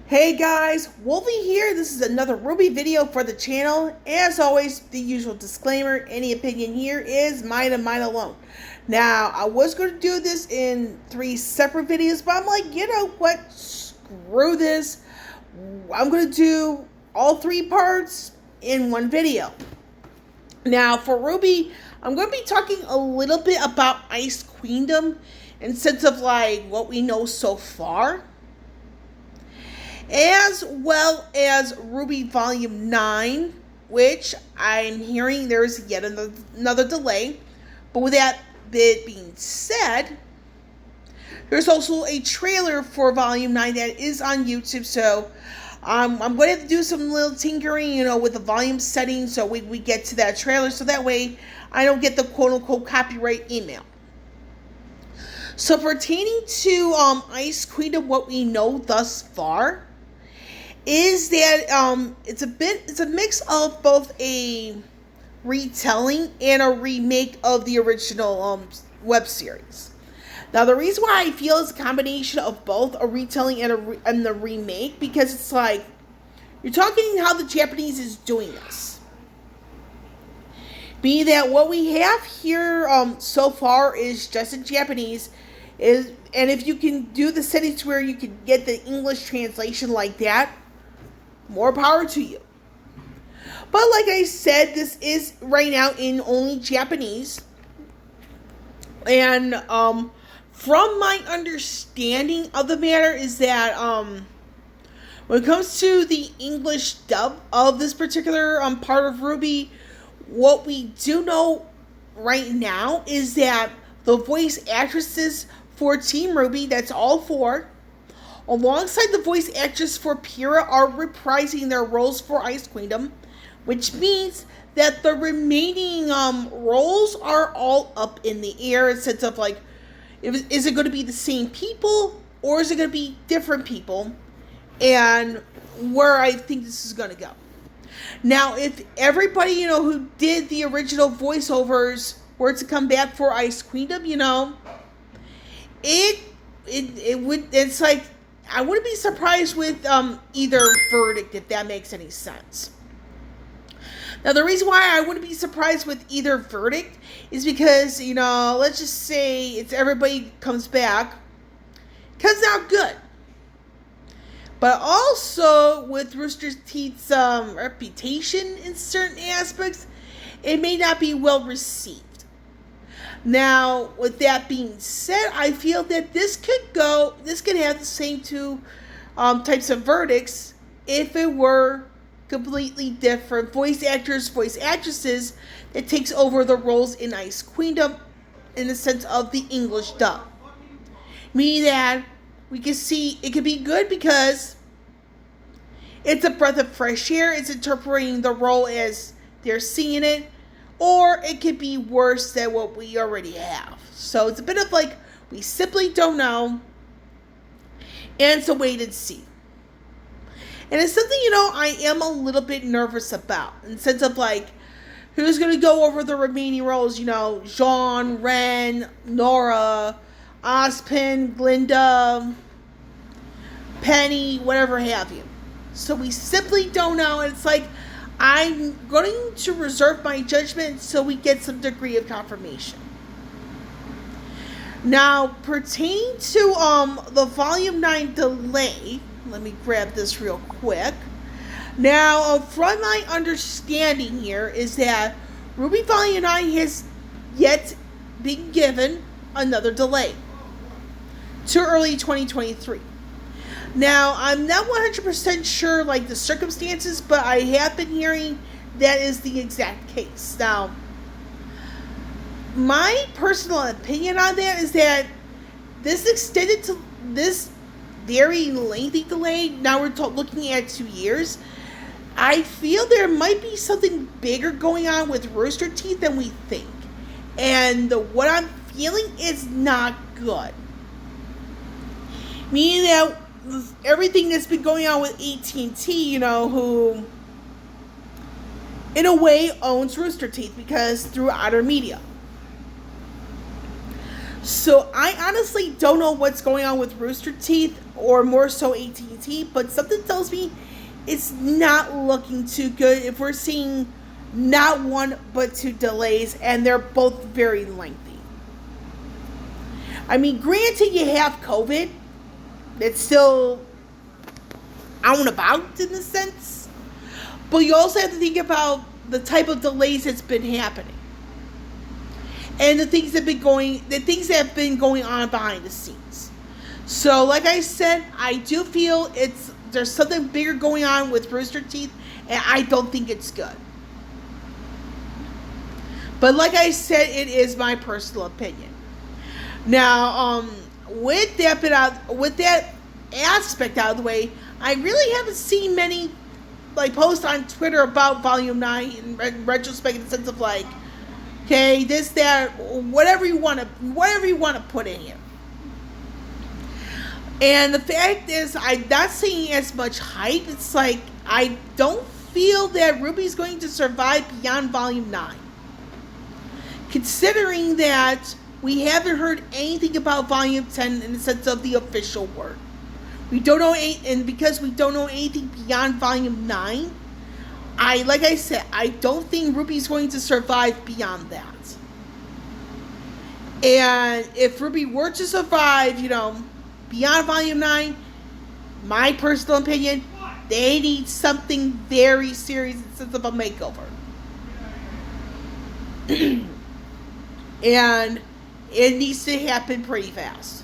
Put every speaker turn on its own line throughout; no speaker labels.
Hey guys, Wolvie here. This is another RWBY video for the channel. As always, the usual disclaimer, any opinion here is mine and mine alone. Now, I was going to do this in 3 separate videos, but I'm like, you know what? Screw this. I'm going to do all 3 parts in one video. Now, for RWBY, I'm going to be talking a little bit about Ice Queendom in sense of like what we know so far, as well as RWBY Volume 9, which I'm hearing there's yet another delay. But with that being said, there's also a trailer for Volume 9 that is on YouTube, so I'm going to have to do some little tinkering, with the volume settings so we get to that trailer, so that way I don't get the quote-unquote copyright email. So pertaining to Ice Queendom, what we know thus far is that it's a mix of both a retelling and a remake of the original web series. Now, the reason why I feel it's a combination of both a retelling and the remake, because it's like you're talking how the Japanese is doing this. Be that what we have here so far is just in Japanese, and if you can do the settings where you can get the English translation like that, more power to you. But like I said, this is right now in only Japanese. And from my understanding of the matter is that when it comes to the English dub of this particular part of RWBY, what we do know right now is that the voice actresses for Team RWBY, that's all 4, alongside the voice actress for Pyrrha, are reprising their roles for Ice Queendom, which means that the remaining roles are all up in the air in sense of like, is it going to be the same people or is it going to be different people, and where I think this is going to go. Now, if everybody who did the original voiceovers were to come back for Ice Queendom, it's like, I wouldn't be surprised with either verdict, if that makes any sense. Now, the reason why I wouldn't be surprised with either verdict is because, let's just say it's everybody comes back, comes out good. But also, with Rooster Teeth's reputation in certain aspects, it may not be well received. Now, with that being said, I feel that this could have the same 2 types of verdicts if it were completely different voice actors, voice actresses that takes over the roles in Ice Queendom in the sense of the English dub. Meaning that we can see it could be good because it's a breath of fresh air, it's interpreting the role as they're seeing it, or it could be worse than what we already have. So it's a bit of like, we simply don't know, and it's a wait and see. And it's something, I am a little bit nervous about, in the sense of like, who's going to go over the remaining roles, Jean, Ren, Nora, Ozpin, Glinda, Penny, whatever have you. So we simply don't know, and it's like, I'm going to reserve my judgment until we get some degree of confirmation. Now, pertaining to the Volume 9 delay, let me grab this real quick. Now, from my understanding here is that RWBY Volume 9 has yet been given another delay to early 2023. Now, I'm not 100% sure, like, the circumstances, but I have been hearing that is the exact case. Now, my personal opinion on that is that this extended to this very lengthy delay, now we're looking at 2 years, I feel there might be something bigger going on with Rooster Teeth than we think. And what I'm feeling is not good. Meaning that everything that's been going on with AT&T, who in a way owns Rooster Teeth because through Otter Media. So I honestly don't know what's going on with Rooster Teeth. or more so AT&T, but something tells me it's not looking too good if we're seeing not one but two delays, and they're both very lengthy. I mean, granted, you have COVID, it's still out and about in a sense, but you also have to think about the type of delays that's been happening and the things that have been going on behind the scenes. So, like I said, I do feel there's something bigger going on with Rooster Teeth, and I don't think it's good. But like I said, it is my personal opinion. Now, with that aspect out of the way, I really haven't seen many posts on Twitter about Volume 9 in retrospect, in the sense of okay, this, that, whatever you want to put in here. And the fact is, I'm not seeing as much hype. It's I don't feel that RWBY's going to survive beyond Volume 9. Considering that we haven't heard anything about Volume 10 in the sense of the official word. We don't know, and because we don't know anything beyond Volume 9, like I said, I don't think RWBY's going to survive beyond that. And if RWBY were to survive, beyond Volume 9, my personal opinion, they need something very serious in the sense of a makeover. And it needs to happen pretty fast.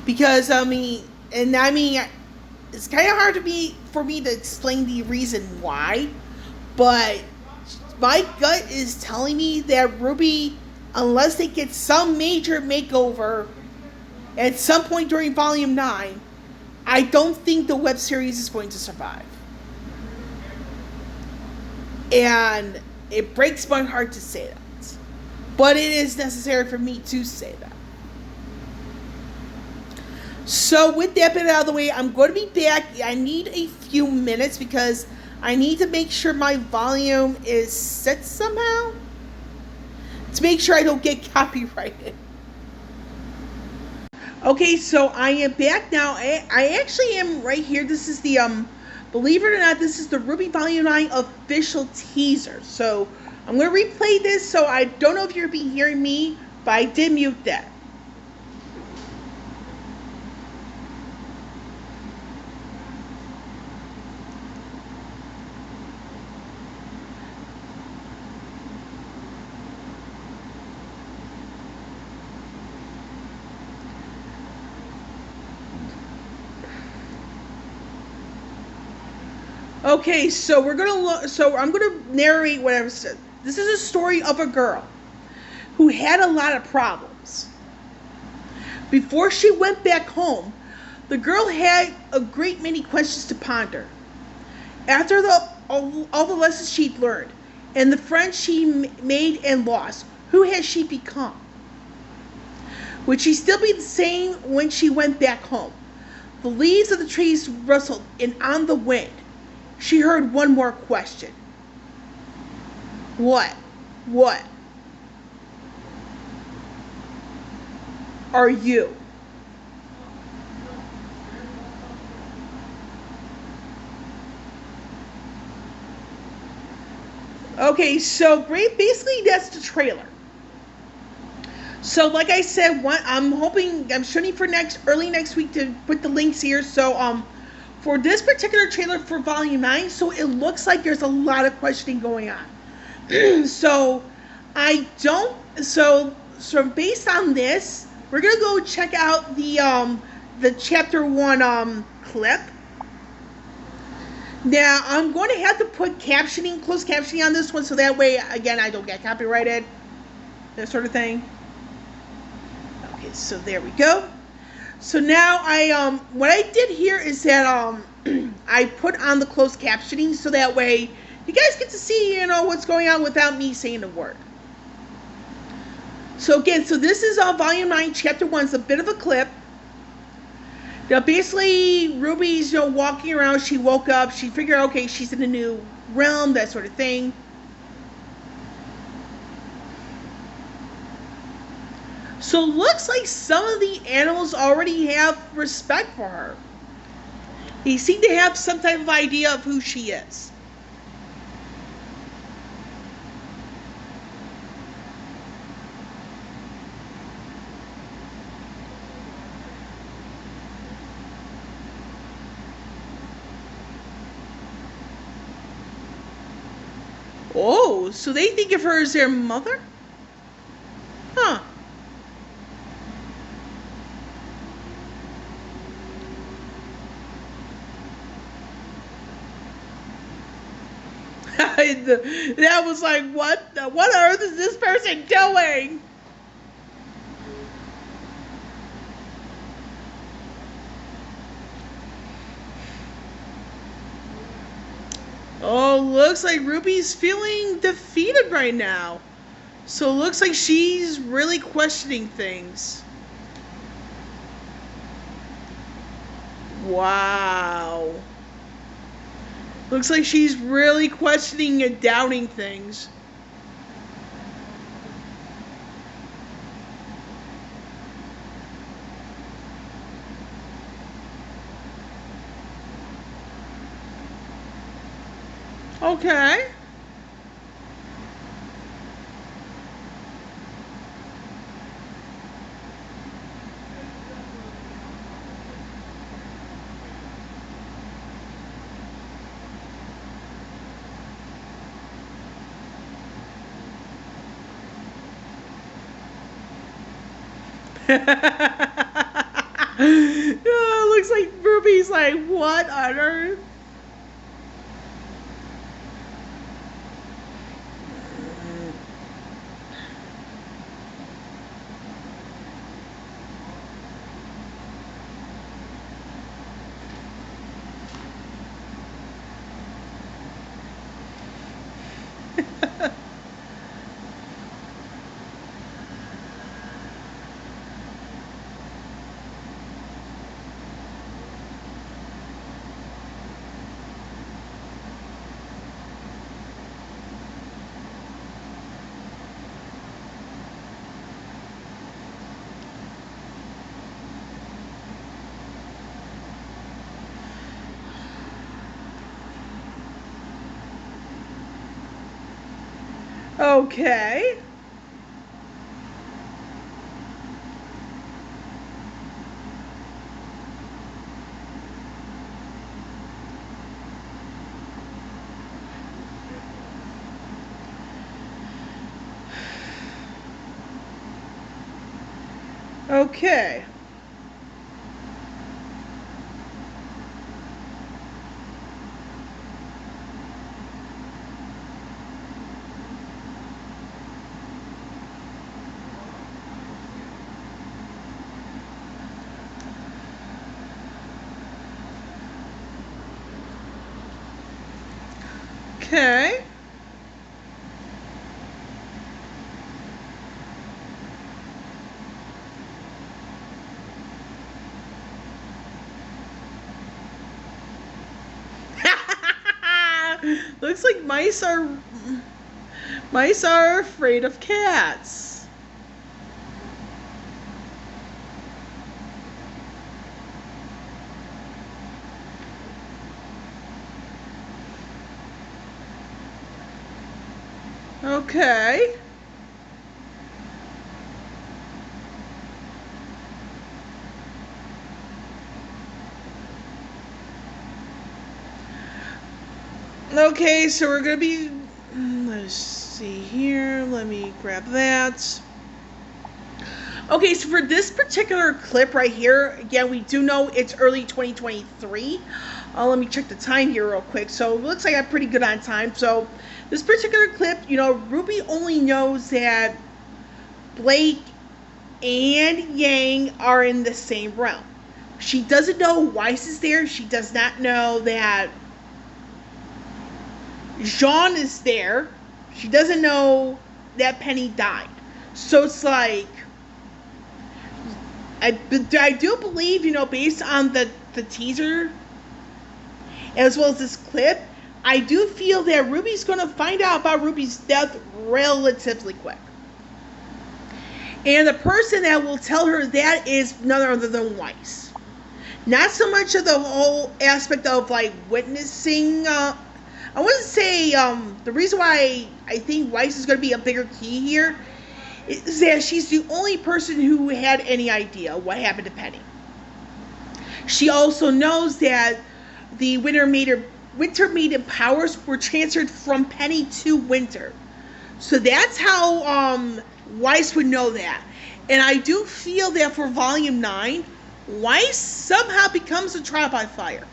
Because, it's kind of hard for me to explain the reason why, but my gut is telling me that RWBY, unless they get some major makeover at some point during Volume 9, I don't think the web series is going to survive. And it breaks my heart to say that. But it is necessary for me to say that. So with that bit out of the way, I'm going to be back. I need a few minutes because I need to make sure my volume is set somehow to make sure I don't get copyrighted. Okay, so I am back now. I actually am right here. This is the, believe it or not, this is the RWBY Volume 9 official teaser. So I'm going to replay this, so I don't know if you'll be hearing me, but I did mute that. Okay, so I'm gonna narrate what I've said. This is a story of a girl who had a lot of problems. Before she went back home, the girl had a great many questions to ponder. After all the lessons she'd learned and the friends she made and lost, who had she become? Would she still be the same when she went back home? The leaves of the trees rustled, and on the wind, she heard one more question. What are you? Okay, so basically that's the trailer. So like I said, I'm shooting for early next week to put the links here. So for this particular trailer for Volume 9, so it looks like there's a lot of questioning going on. So based on this, we're gonna go check out the Chapter 1 clip. Now I'm going to have to put closed captioning on this one, so that way again I don't get copyrighted, that sort of thing. Okay, so there we go. So now what I did here is that I put on the closed captioning, so that way you guys get to see what's going on without me saying a word. So again, this is Volume 9, Chapter 1. It's a bit of a clip. Now basically, RWBY's walking around. She woke up. She figured, okay, she's in a new realm, that sort of thing. So looks like some of the animals already have respect for her. They seem to have some type of idea of who she is. Oh, so they think of her as their mother? Huh. That was like, what on earth is this person doing? Oh, looks like Ruby's feeling defeated right now. So it looks like she's really questioning things. Wow. Looks like she's really questioning and doubting things. Okay. Oh, looks like Ruby's like, what on earth? Okay. Okay. Okay. Looks like mice are afraid of cats. Okay. Okay, so we're gonna be, let's see here, let me grab that. Okay, so for this particular clip right here, again, we do know it's early 2023. Let me check the time here real quick. So it looks like I'm pretty good on time. So this particular clip, Ruby only knows that Blake and Yang are in the same realm. She doesn't know Weiss is there. She does not know that Jean is there. She doesn't know that Penny died. So it's like, I do believe, based on the teaser, as well as this clip, I do feel that Ruby's going to find out about Ruby's death relatively quick. And the person that will tell her that is none other than Weiss. Not so much of the whole aspect of like witnessing. I wouldn't say the reason why I think Weiss is going to be a bigger key here is that she's the only person who had any idea what happened to Penny. She also knows that the Winter Maiden powers were transferred from Penny to Winter. So that's how Weiss would know that. And I do feel that for Volume 9, Weiss somehow becomes a trial by fire.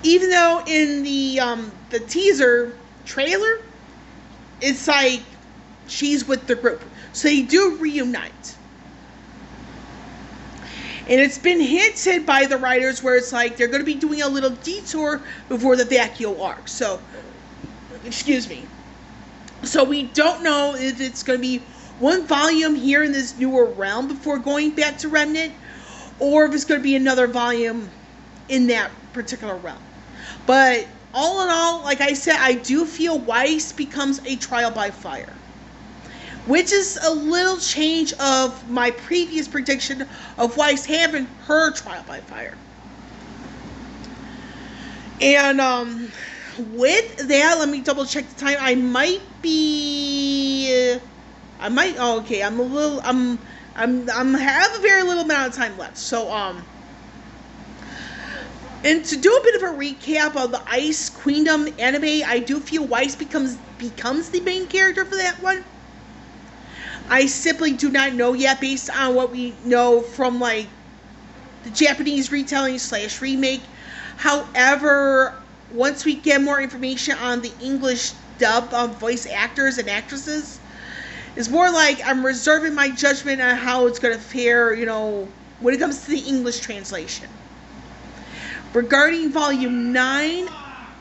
Even though in the teaser trailer, it's like she's with the group. So they do reunite. And it's been hinted by the writers where it's like they're going to be doing a little detour before the Vacuo arc. So, excuse me. So we don't know if it's going to be one volume here in this newer realm before going back to Remnant, or if it's going to be another volume in that particular realm. But all in all, like I said, I do feel Weiss becomes a trial by fire, which is a little change of my previous prediction of Weiss having her trial by fire. And with that, let me double check the time. I have a very little amount of time left. So and to do a bit of a recap of the Ice Queendom anime, I do feel Weiss becomes the main character for that one. I simply do not know yet, based on what we know from like the Japanese retelling / remake. However, once we get more information on the English dub of voice actors and actresses, it's more like I'm reserving my judgment on how it's going to fare, when it comes to the English translation. Regarding Volume 9,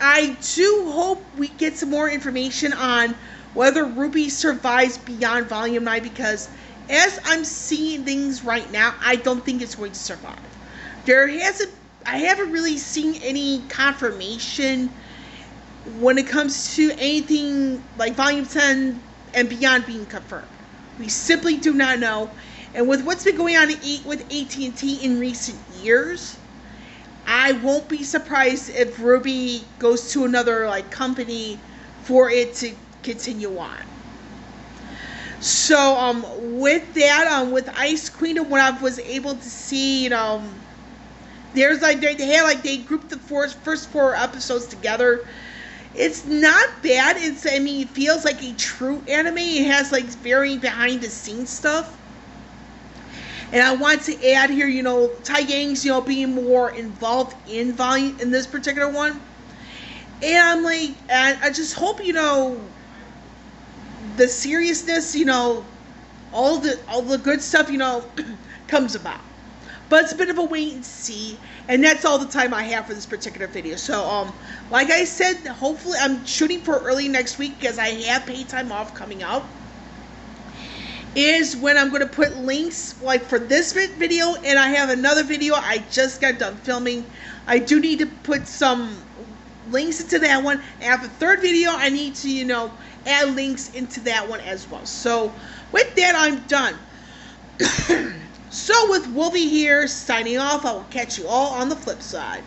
I do hope we get some more information on whether RWBY survives beyond Volume 9, because as I'm seeing things right now, I don't think it's going to survive. I haven't really seen any confirmation when it comes to anything like Volume 10 and beyond being confirmed. We simply do not know. And with what's been going on with AT&T in recent years, I won't be surprised if RWBY goes to another company for it to continue on. So with that, with Ice Queendom, what I was able to see, there's they grouped the first 4 episodes together. It's not bad. It feels like a true anime. It has very behind the scenes stuff. And I want to add here, Tai Yang's, being more involved in this particular one. And I just hope, the seriousness, all the good stuff, comes about. But it's a bit of a wait and see, and that's all the time I have for this particular video. So, like I said, hopefully I'm shooting for early next week because I have paid time off coming up. Is when I'm going to put links for this video, and I have another video I just got done filming. I do need to put some links into that one. And after the third video, I need to, add links into that one as well. So, with that, I'm done. So, with Wolvie here, signing off. I will catch you all on the flip side.